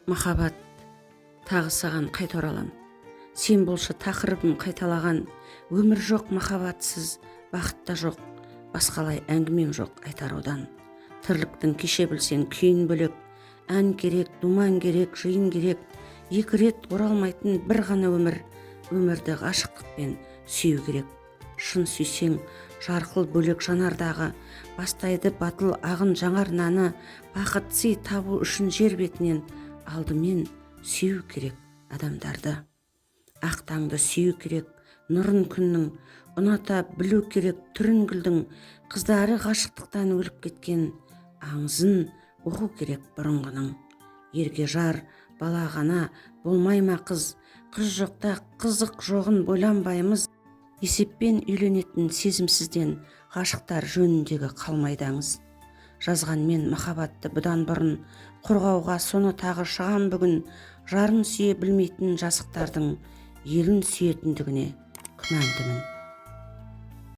Махаббат, тағы саған қайта оралам. Сен болшы тақырыбым қайталаған. Өмір жоқ махаббатсыз, бақытта жоқ, басқалай әңгімем жоқ айтар одан. Тірліктің кеше білсең күйін бөлек, ән керек, думан керек, жиын керек. Екі рет оралмайтын бір ғана өмір, өмірді ғашықтықпен сүю керек. Шын сүйсең жарқыл бөлек жанардағы, бастайды батыл ағын жаңар наны. Бақыт сый табу үшін жер бетінен алдымен сүю керек адамдарды. Ақ таңды сүю керек, нұрын күннің, ұната білу керек түрін гүлдің. Қыздары ғашықтықтан өліп кеткен, аңызын оқу керек бұрынғының. Ерге жар, бала ғана болмай ма қыз, қыз жоқта қызық жоғын бойланбаймыз. Есеппен үйленетін сезімсізден ғашықтар жөніндегі қалмайдаңыз. Жазғанмен махаббатты бұдан бұрын, қорғауға соны тағы шығам бүгін. Жарын сүйе білмейтін жасықтардың елін сүйетіндігіне күмәндімін.